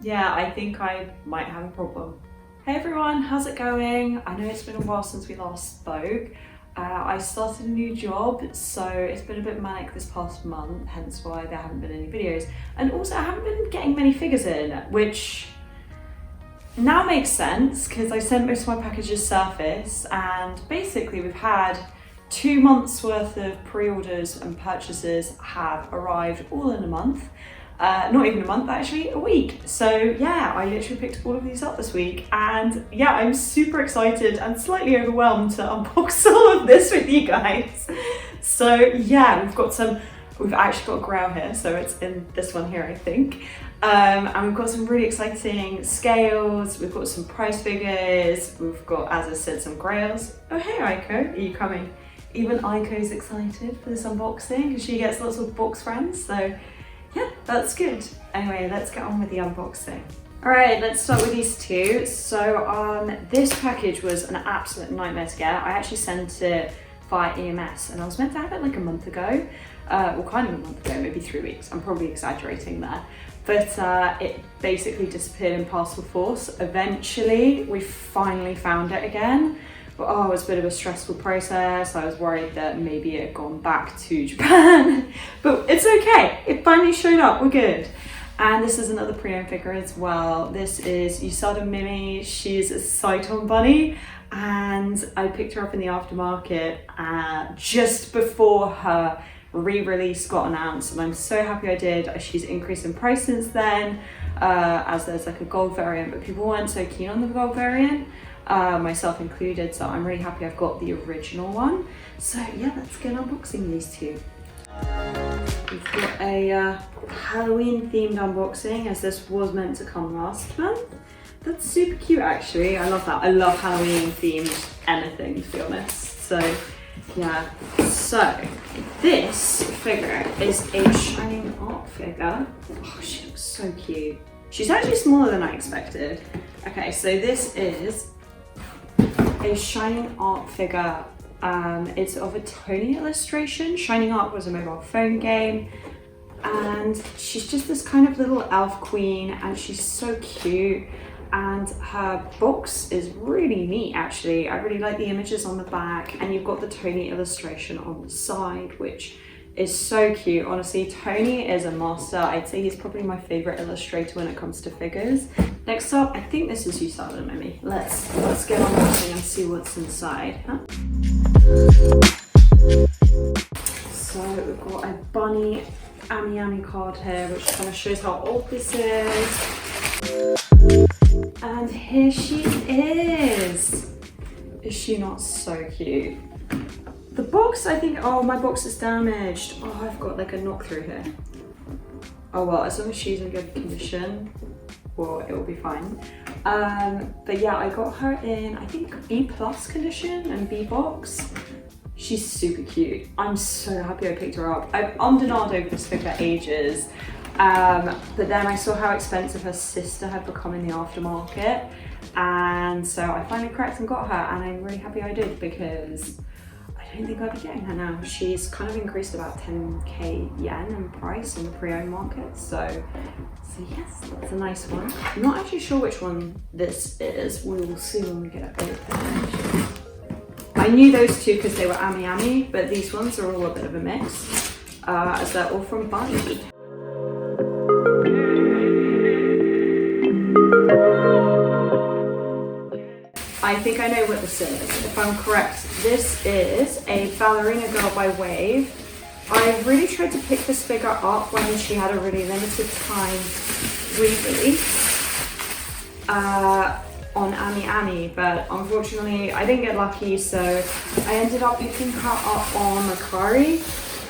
Yeah, I think I might have a problem. Hey everyone, how's it going? I know it's been a while since we last spoke. I started a new job, so it's been a bit manic this past month, hence why there haven't been any videos. And also I haven't been getting many figures in, which now makes sense because I sent most of my packages Surface, and basically we've had 2 months worth of pre-orders and purchases have arrived all in a month. Not even a month, actually, a week. So yeah, I literally picked all of these up this week, and yeah, I'm super excited and slightly overwhelmed to unbox all of this with you guys. So yeah, we've actually got a Grail here, so it's in this one here, I think. And we've got some really exciting scales, we've got some price figures, we've got, as I said, some Grails. Oh hey Aiko, are you coming? Even Aiko's excited for this unboxing because she gets lots of box friends, so yeah, that's good. Anyway, let's get on with the unboxing. All right, let's start with these two. So this package was an absolute nightmare to get. I actually sent it via EMS and I was meant to have it like a month ago. Well, kind of a month ago, maybe 3 weeks. I'm probably exaggerating there. But it basically disappeared in parcel force. Eventually, we finally found it again. But oh, it was a bit of a stressful process. I was worried that maybe it had gone back to Japan, but it's okay. It finally showed up, we're good. And this is another pre-owned figure as well. This is Usada Mimi. She's a Saiton bunny, and I picked her up in the aftermarket just before her re-release got announced, and I'm so happy I did. She's increased in price since then, as there's like a gold variant, but people weren't so keen on the gold variant. Myself included, so I'm really happy I've got the original one. So yeah, let's get unboxing these two. We've got a Halloween themed unboxing, as this was meant to come last month. That's super cute actually, I love that. I love Halloween themed anything, to be honest. So yeah, so this figure is a Shining Art figure. Oh, she looks so cute. She's actually smaller than I expected. Okay, so this is a Shining Art figure. It's of a Tony illustration. Shining Art was a mobile phone game, and she's just this kind of little elf queen, and she's so cute, and her box is really neat actually. I really like the images on the back, and you've got the Tony illustration on the side, which is so cute. Honestly, Tony is a master. I'd say he's probably my favorite illustrator when it comes to figures. Next up, I think this is Usada Mimi. Let's get on with it and see what's inside. Huh? So we've got a bunny Ami card here, which kind of shows how old this is. And here she is. Is she not so cute? The box, I think, oh, my box is damaged. Oh, I've got like a knock through here. Oh well, as long as she's in good condition, well, it will be fine. But yeah, I got her in, I think, B+ condition and B box. She's super cute. I'm so happy I picked her up. I've ummed over this figure for ages, but then I saw how expensive her sister had become in the aftermarket, and so I finally cracked and got her, and I'm really happy I did because I don't think I'll be getting her now. She's kind of increased about 10k yen in price in the pre-owned market, so yes, that's a nice one. I'm not actually sure which one this is. We will see when we get it open. I knew those two because they were Ami, but these ones are all a bit of a mix, as they're all from Bali. I think I know what this is, if I'm correct. This is a Ballerina girl by Wave. I really tried to pick this figure up when she had a really limited time re-release on Ami, but unfortunately I didn't get lucky, so I ended up picking her up on Clari,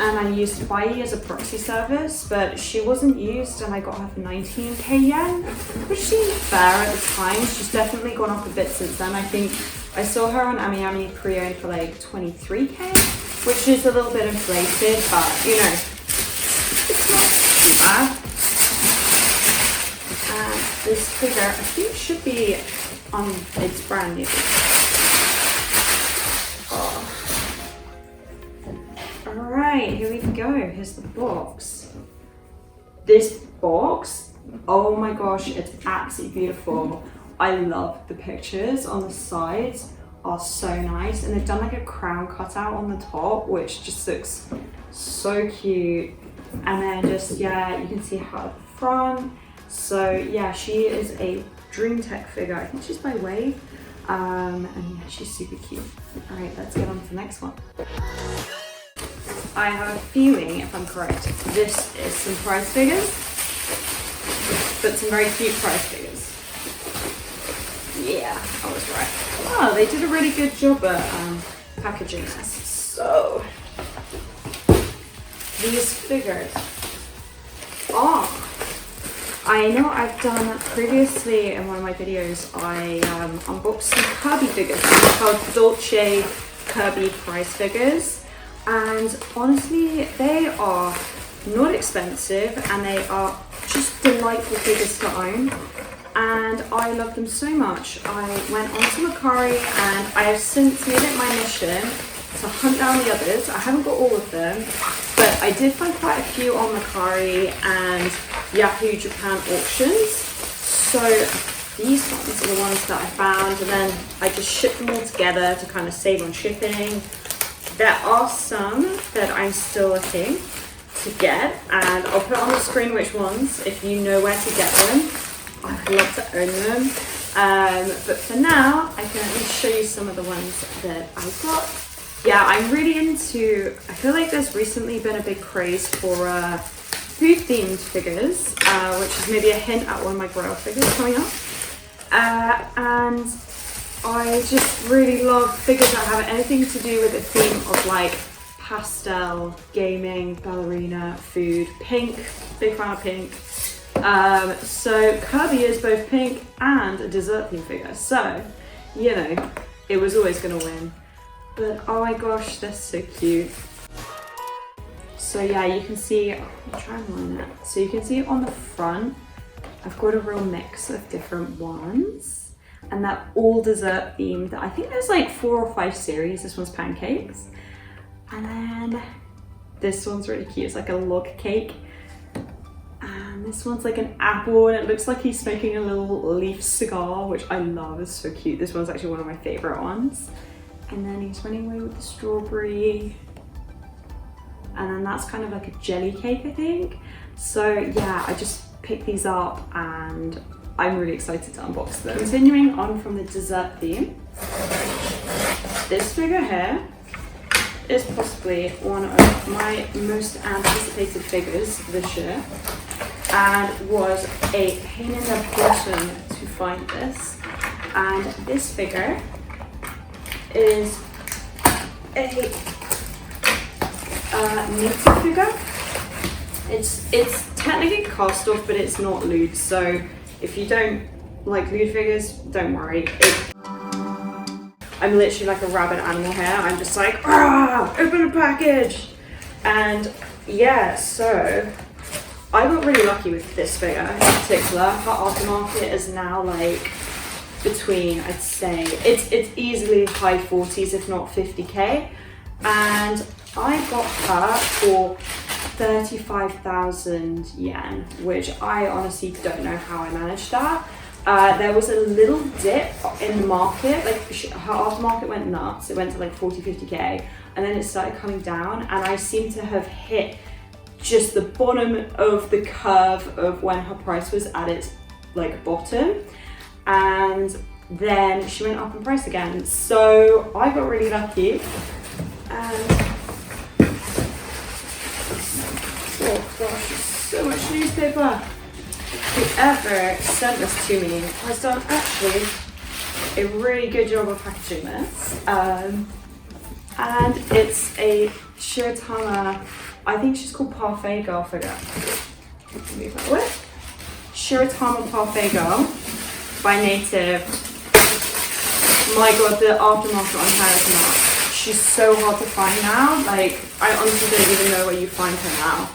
and I used Bai as a proxy service, but she wasn't used, and I got her for 19k yen, which seemed fair at the time. She's definitely gone up a bit since then. I think I saw her on Ami pre-owned for like 23k, which is a little bit inflated, but you know, it's not too bad. And this figure, I think, should be on, it's brand new. Oh. Alright, here we go. Here's the box. This box Oh my gosh, it's absolutely beautiful. I love the pictures on the sides, are so nice, and they've done like a crown cutout on the top, which just looks so cute. And then just, yeah, you can see her at the front. So yeah, she is a Dream Tech figure. I think she's by Wave. And yeah, she's super cute. All right, let's get on to the next one. I have a feeling, if I'm correct, this is some prize figures, but some very cute prize figures. Yeah, I was right. Oh, they did a really good job at packaging this. So, these figures are, I know I've done previously in one of my videos, I unboxed some Kirby figures. They're called Dolce Kirby prize figures. And honestly, they are not expensive and they are just delightful figures to own. And I love them so much. I went on to Macari and I have since made it my mission to hunt down the others. I haven't got all of them, but I did find quite a few on Macari and Yahoo Japan auctions. So these ones are the ones that I found, and then I just shipped them all together to kind of save on shipping. There are some that I'm still looking to get, and I'll put on the screen which ones if you know where to get them. I'd love to own them, but for now I can at least show you some of the ones that I got. Yeah, I'm really into, I feel like there's recently been a big craze for food themed figures, which is maybe a hint at one of my Grail figures coming up. And I just really love figures that have anything to do with the theme of like pastel, gaming, ballerina, food, pink, big fan of pink. So Kirby is both pink and a dessert theme figure, so you know it was always gonna win. But oh my gosh, they're so cute. So yeah, you can see, I'll try and line it. So you can see on the front, I've got a real mix of different ones, and they're all dessert themed. I think there's like 4 or 5 series. This one's pancakes, and then this one's really cute. It's like a log cake. This one's like an apple and it looks like he's smoking a little leaf cigar, which I love, it's so cute. This one's actually one of my favorite ones. And then he's running away with the strawberry. And then that's kind of like a jelly cake, I think. So yeah, I just picked these up and I'm really excited to unbox them. Continuing on from the dessert theme, this figure here is possibly one of my most anticipated figures this year, and was a pain in the bottom to find this. And this figure is a knitted figure. It's technically cast off, but it's not lewd. So if you don't like lewd figures, don't worry. I'm literally like a rabid animal here. I'm just like, ah, open a package. And yeah, so I got really lucky with this figure in particular. Her aftermarket is now like between, I'd say, it's easily high 40s, if not 50k. And I got her for 35,000 yen, which I honestly don't know how I managed that. There was a little dip in the market, like her aftermarket went nuts. It went to like 40, 50k, and then it started coming down, and I seem to have hit just the bottom of the curve of when her price was at its like bottom, and then she went up in price again. So I got really lucky, and oh gosh, so much newspaper. Whoever sent this to me has done actually a really good job of packaging this, and it's a Shiratama, I think she's called Parfait Girl figure. Move that way. Shiratama Parfait Girl by Native. My god, the aftermarket on her is nuts. She's so hard to find now. Like, I honestly don't even know where you find her now.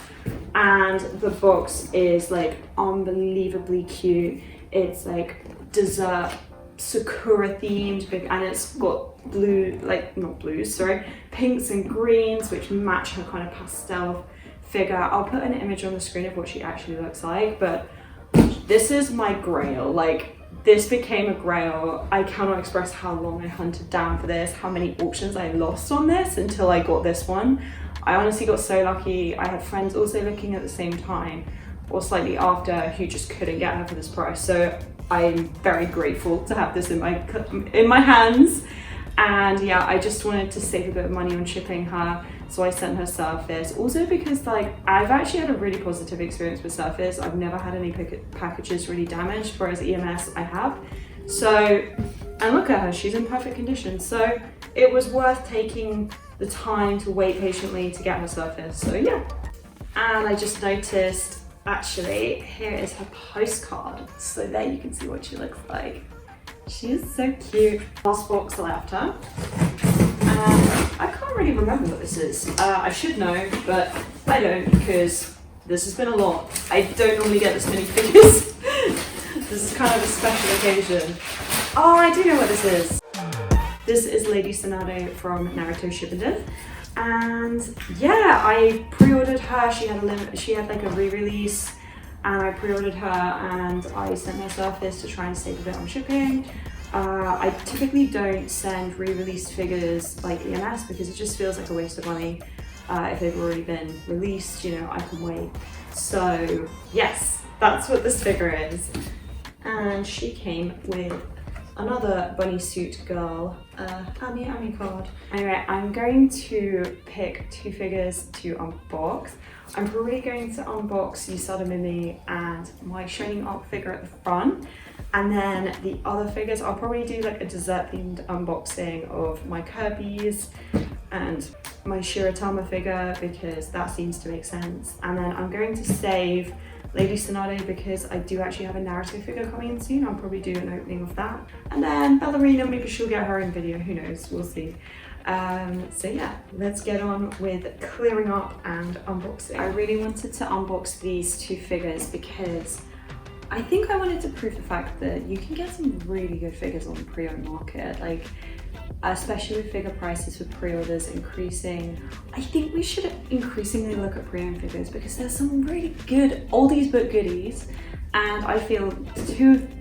And the box is like unbelievably cute. It's like dessert sakura themed, and it's got blue, like not blues, sorry, pinks and greens, which match her kind of pastel figure. I'll put an image on the screen of what she actually looks like, but This is my grail. Like, this became a grail. I cannot express how long I hunted down for this, how many auctions I lost on this until I got this one. I honestly got so lucky. I had friends also looking at the same time or slightly after who just couldn't get her for this price. So I'm very grateful to have this in my hands. And yeah, I just wanted to save a bit of money on shipping her, so I sent her Surface. Also because like, I've actually had a really positive experience with Surface. I've never had any packages really damaged, whereas EMS I have. So, and look at her, she's in perfect condition. So it was worth taking the time to wait patiently to get her Surface, so yeah. And I just noticed, actually, here is her postcard. So there you can see what she looks like. She is so cute. Last box left her. I can't really remember what this is. I should know, but I don't because this has been a lot. I don't normally get this many figures. This is kind of a special occasion. Oh, I do know what this is. This is Lady Tsunade from Naruto Shippuden. And yeah, I pre-ordered her. She had like a re-release, and I pre-ordered her and I sent her Surface to try and save a bit on shipping. I typically don't send re-released figures like EMS because it just feels like a waste of money. If they've already been released, you know, I can wait. So yes, that's what this figure is. And she came with another bunny suit girl, Ami card. Anyway, I'm going to pick two figures to unbox. I'm probably going to unbox Usada Mimi and my Shining Arc figure at the front. And then the other figures, I'll probably do like a dessert themed unboxing of my Kirby's and my Shiratama figure because that seems to make sense. And then I'm going to save Lady Tsunade because I do actually have a Naruto figure coming in soon. I'll probably do an opening of that. And then Ballerina, maybe she'll get her own video, who knows, we'll see. So yeah, let's get on with clearing up and unboxing. I really wanted to unbox these two figures because I think I wanted to prove the fact that you can get some really good figures on the pre-owned market, like especially with figure prices for pre-orders increasing. I think we should increasingly look at pre-owned figures because there's some really good oldies but goodies, and I feel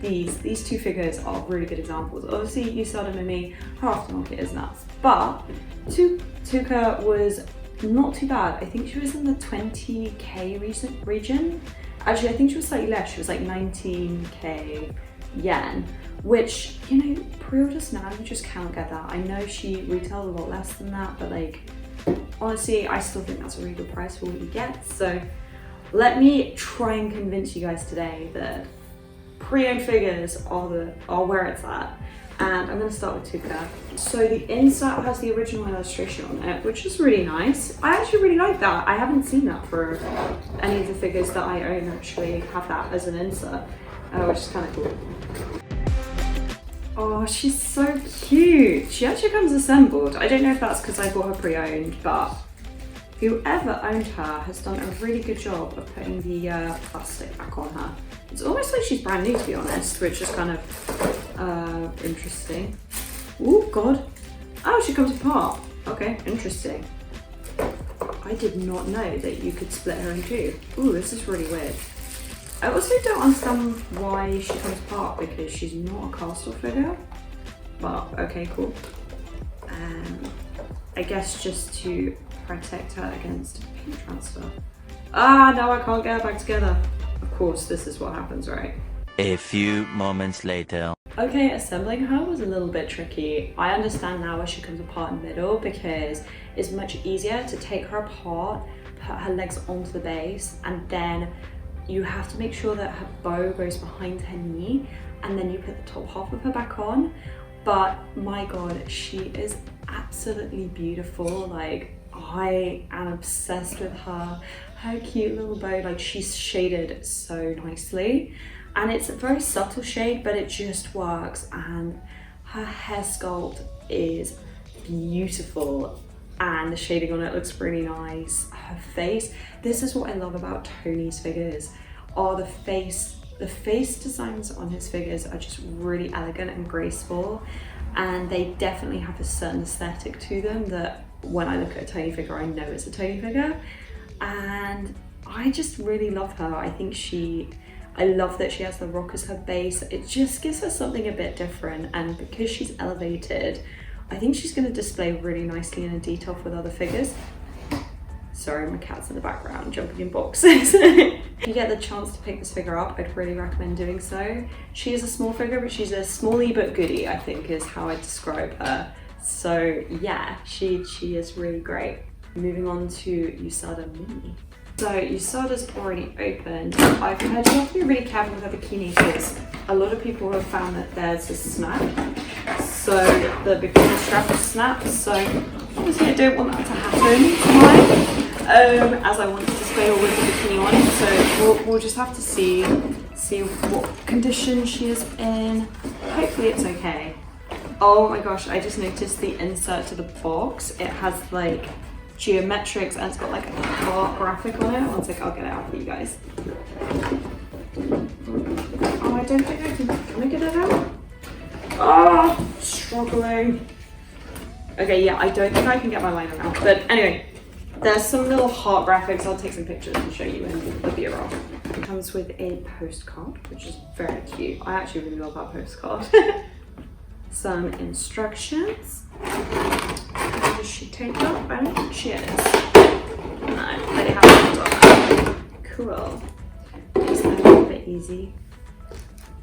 these two figures are really good examples. Obviously Usada Mimi, her aftermarket is nuts, but Touka was not too bad. I think she was in the 20k region. Actually, I think she was slightly less. She was like 19k yen, which, you know, pre-orders now, you just can't get that. I know she retailed a lot less than that, but like, honestly, I still think that's a really good price for what you get. So let me try and convince you guys today that pre-owned figures are where it's at. And I'm going to start with Touka. So the insert has the original illustration on it, which is really nice. I actually really like that. I haven't seen that for any of the figures that I own actually have that as an insert, which is kind of cool. Oh, she's so cute. She actually comes assembled. I don't know if that's because I bought her pre-owned, but whoever owned her has done a really good job of putting the plastic back on her. It's almost like she's brand new, to be honest, which is kind of interesting. Oh God. Oh, she comes apart. Okay, interesting. I did not know that you could split her in two. Ooh, this is really weird. I also don't understand why she comes apart because she's not a castle figure. But okay, cool. I guess just to protect her against paint transfer. Ah, no, I can't get her back together. Of course, this is what happens, right? A few moments later. Okay, assembling her was a little bit tricky. I understand now why she comes apart in the middle because it's much easier to take her apart, put her legs onto the base, and then you have to make sure that her bow goes behind her knee, and then you put the top half of her back on. But my God, she is absolutely beautiful. Like, I am obsessed with her. Her cute little bow, like she's shaded so nicely. And it's a very subtle shade, but it just works. And her hair sculpt is beautiful. And the shading on it looks really nice. Her face, this is what I love about Tony's figures, are the face designs on his figures are just really elegant and graceful. And they definitely have a certain aesthetic to them that when I look at a Tony figure, I know it's a Tony figure. And I just really love her. I think I love that she has the rock as her base. It just gives her something a bit different, and because she's elevated, I think she's going to display really nicely in a detail with other figures. Sorry, my cat's in the background jumping in boxes. If you get the chance to pick this figure up, I'd really recommend doing so. She is a small figure, but she's a smallie but goodie, I think is how I describe her. So yeah, she is really great. Moving on to Usada Mimi. So Usada's already opened. I've heard you have to be really careful with her bikini because a lot of people have found that there's a snap. So the bikini strap is snapped. So obviously I don't want that to happen to mine, as I want to display all with the bikini on. So we'll just have to see what condition she is in. Hopefully it's okay. Oh my gosh, I just noticed the insert to the box. It has like geometrics and it's got like a heart graphic on it. One sec, I'll get it out for you guys. Oh, I don't think can I get it out? Oh, struggling. Okay, yeah, I don't think I can get my liner out. But anyway, there's some little heart graphics. I'll take some pictures and show you in the B-roll. It comes with a postcard, which is very cute. I actually really love that postcard. Some instructions. Does she take up? I don't think she is. No, they haven't done that. Cool. Makes that a little bit easy.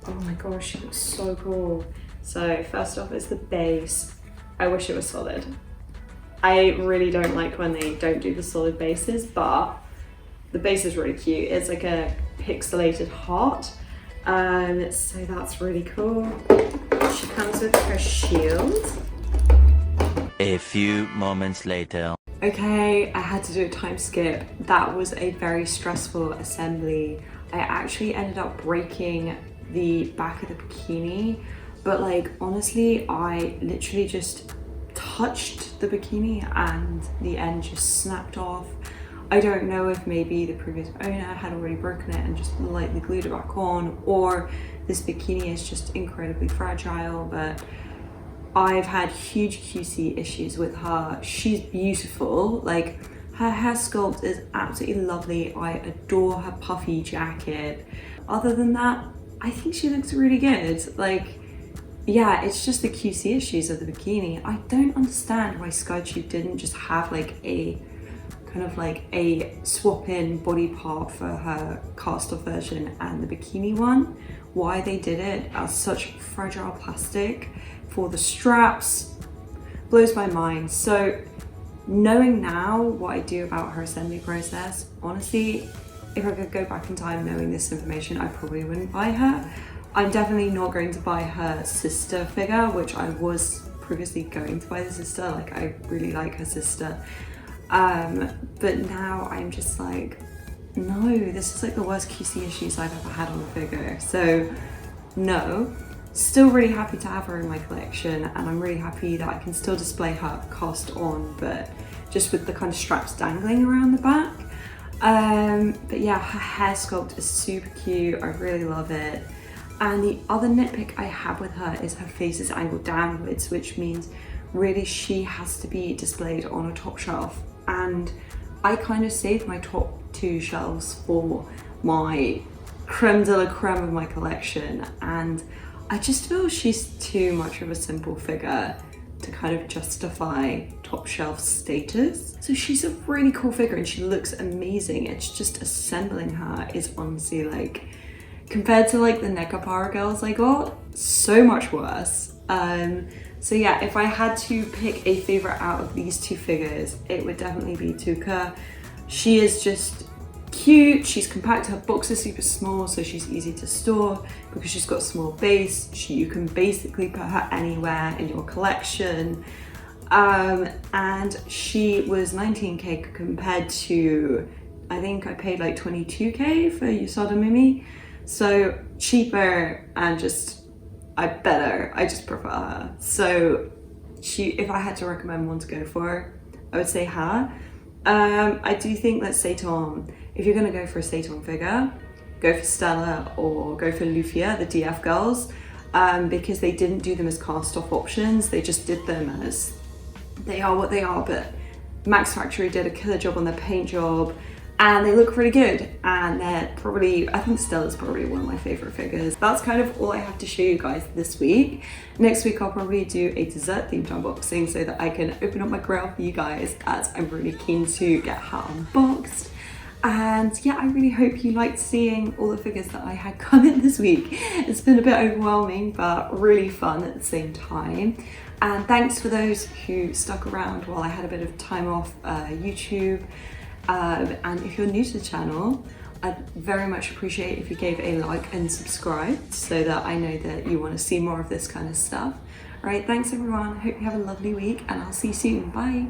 Oh my gosh, she looks so cool. So first off is the base. I wish it was solid. I really don't like when they don't do the solid bases, but the base is really cute. It's like a pixelated heart. So that's really cool. She comes with her shield. A few moments later. Okay, I had to do a time skip. That was a very stressful assembly. I actually ended up breaking the back of the bikini, but like honestly, I literally just touched the bikini and the end just snapped off. I don't know if maybe the previous owner had already broken it and just lightly glued it back on, or this bikini is just incredibly fragile, but I've had huge QC issues with her. She's beautiful, like her hair sculpt is absolutely lovely. I adore her puffy jacket. Other than that, I think she looks really good. Like, yeah, it's just the QC issues of the bikini. I don't understand why SkyTube didn't just have like a kind of like a swap-in body part for her cast-off version and the bikini one. Why they did it as such fragile plastic for the straps blows my mind. So knowing now what I do about her assembly process, honestly, if I could go back in time knowing this information, I probably wouldn't buy her. I'm definitely not going to buy her sister figure, which I was previously going to buy the sister. Like, I really like her sister. But now I'm just like, no, this is like the worst QC issues I've ever had on a figure. So no, still really happy to have her in my collection, and I'm really happy that I can still display her cast on, but just with the kind of straps dangling around the back. But yeah, her hair sculpt is super cute. I really love it. And the other nitpick I have with her is her face is angled downwards, which means really she has to be displayed on a top shelf. And I kind of saved my top two shelves for my creme de la creme of my collection. And I just feel she's too much of a simple figure to kind of justify top shelf status. So she's a really cool figure and she looks amazing. It's just assembling her is honestly like, compared to like the NECA Power Girls I got, so much worse. So yeah, if I had to pick a favorite out of these two figures, it would definitely be Touka. She is just cute, she's compact, her box is super small, so she's easy to store because she's got a small base. You can basically put her anywhere in your collection. And she was 19k compared to, I think I paid like 22k for Usada Mimi. So cheaper and just, I just prefer her. So if I had to recommend one to go for, I would say her. I do think that Seiton, if you're gonna go for a Seiton figure, go for Stella or go for Lufia, the DF girls, because they didn't do them as cast off options. They just did them as, they are what they are, but Max Factory did a killer job on their paint job. and they look really good, and they're probably, I think Stella's probably one of my favorite figures. That's kind of all I have to show you guys this week. Next week I'll probably do a dessert themed unboxing so that I can open up my grail for you guys, as I'm really keen to get her unboxed. And yeah, I really hope you liked seeing all the figures that I had come in this week. It's been a bit overwhelming, but really fun at the same time. And thanks for those who stuck around while I had a bit of time off YouTube. And if you're new to the channel, I'd very much appreciate if you gave a like and subscribe so that I know that you want to see more of this kind of stuff. All right, thanks everyone. I hope you have a lovely week, and I'll see you soon. Bye.